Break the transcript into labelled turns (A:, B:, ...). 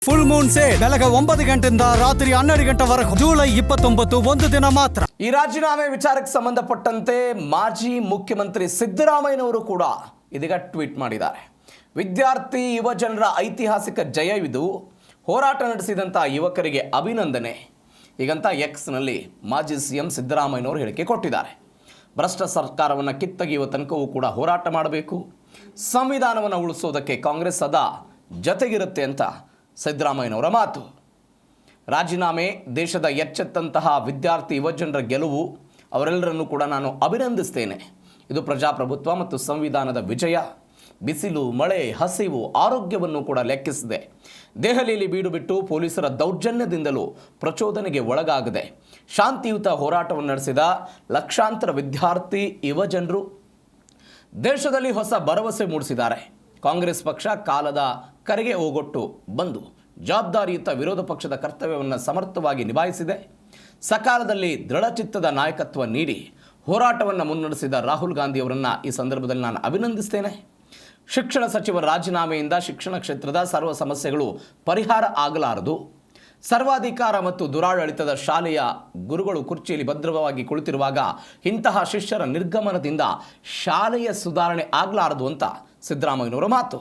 A: Full Moon sale ಬೆಳಗ್ಗೆ 9 ಗಂಟೆಯಿಂದ ರಾತ್ರಿ 12 ಗಂಟೆವರೆಗೂ ಜುಲೈ 29 ಒಂದು ದಿನ ಮಾತ್ರ.
B: ಈ ರಾಜೀನಾಮೆ ವಿಚಾರಕ್ಕೆ ಸಂಬಂಧಪಟ್ಟಂತೆ ಮಾಜಿ ಮುಖ್ಯಮಂತ್ರಿ ಸಿದ್ದರಾಮಯ್ಯನವರು ಕೂಡ ಇದೀಗ ಟ್ವೀಟ್ ಮಾಡಿದ್ದಾರೆ. ವಿದ್ಯಾರ್ಥಿ ಯುವ ಜನರ ಐತಿಹಾಸಿಕ ಜಯವಿದು, ಹೋರಾಟ ನಡೆಸಿದಂಥ ಯುವಕರಿಗೆ ಅಭಿನಂದನೆ. ಹೀಗಂತ ಎಕ್ಸ್ನಲ್ಲಿ ಮಾಜಿ ಸಿಎಂ ಸಿದ್ದರಾಮಯ್ಯನವರು ಹೇಳಿಕೆ ಕೊಟ್ಟಿದ್ದಾರೆ. ಭ್ರಷ್ಟ ಸರ್ಕಾರವನ್ನು ಕಿತ್ತೊಗೆಯುವ ತನಕವೂ ಕೂಡ ಹೋರಾಟ ಮಾಡಬೇಕು, ಸಂವಿಧಾನವನ್ನು ಉಳಿಸೋದಕ್ಕೆ ಕಾಂಗ್ರೆಸ್ ಸದಾ ಜೊತೆಗಿರುತ್ತೆ ಅಂತ ಸಿದ್ದರಾಮಯ್ಯನವರ ಮಾತು. ರಾಜೀನಾಮೆ ದೇಶದ ಎಚ್ಚೆತ್ತಂತಹ ವಿದ್ಯಾರ್ಥಿ ಯುವಜನರ ಗೆಲುವು, ಅವರೆಲ್ಲರನ್ನೂ ಕೂಡ ನಾನು ಅಭಿನಂದಿಸ್ತೇನೆ. ಇದು ಪ್ರಜಾಪ್ರಭುತ್ವ ಮತ್ತು ಸಂವಿಧಾನದ ವಿಜಯ. ಬಿಸಿಲು, ಮಳೆ, ಹಸಿವು, ಆರೋಗ್ಯವನ್ನು ಕೂಡ ಲೆಕ್ಕಿಸಿದೆ. ದೆಹಲಿಯಲ್ಲಿ ಬೀಡು ಬಿಟ್ಟು ಪೊಲೀಸರ ದೌರ್ಜನ್ಯದಿಂದಲೂ ಪ್ರಚೋದನೆಗೆ ಒಳಗಾಗದೆ ಶಾಂತಿಯುತ ಹೋರಾಟವನ್ನು ನಡೆಸಿದ ಲಕ್ಷಾಂತರ ವಿದ್ಯಾರ್ಥಿ ಯುವಜನರು ದೇಶದಲ್ಲಿ ಹೊಸ ಭರವಸೆ ಮೂಡಿಸಿದ್ದಾರೆ. ಕಾಂಗ್ರೆಸ್ ಪಕ್ಷ ಕಾಲದ ಕರೆಗೆ ಓಗೊಟ್ಟು ಬಂದು ಜವಾಬ್ದಾರಿಯುತ ವಿರೋಧ ಪಕ್ಷದ ಕರ್ತವ್ಯವನ್ನು ಸಮರ್ಥವಾಗಿ ನಿಭಾಯಿಸಿದೆ. ಸಕಾಲದಲ್ಲಿ ದೃಢಚಿತ್ತದ ನಾಯಕತ್ವ ನೀಡಿ ಹೋರಾಟವನ್ನು ಮುನ್ನಡೆಸಿದ ರಾಹುಲ್ ಗಾಂಧಿಯವರನ್ನು ಈ ಸಂದರ್ಭದಲ್ಲಿ ನಾನು ಅಭಿನಂದಿಸ್ತೇನೆ. ಶಿಕ್ಷಣ ಸಚಿವರ ರಾಜೀನಾಮೆಯಿಂದ ಶಿಕ್ಷಣ ಕ್ಷೇತ್ರದ ಸರ್ವ ಸಮಸ್ಯೆಗಳು ಪರಿಹಾರ ಆಗಲಾರದು. ಸರ್ವಾಧಿಕಾರ ಮತ್ತು ದುರಾಡಳಿತದ ಶಾಲೆಯ ಗುರುಗಳು ಕುರ್ಚಿಯಲ್ಲಿ ಭದ್ರವಾಗಿ ಕುಳಿತಿರುವಾಗ ಇಂತಹ ಶಿಷ್ಯರ ನಿರ್ಗಮನದಿಂದ ಶಾಲೆಯ ಸುಧಾರಣೆ ಆಗಲಾರದು ಅಂತ ಸಿದ್ದರಾಮಯ್ಯನವರ ಮಾತು.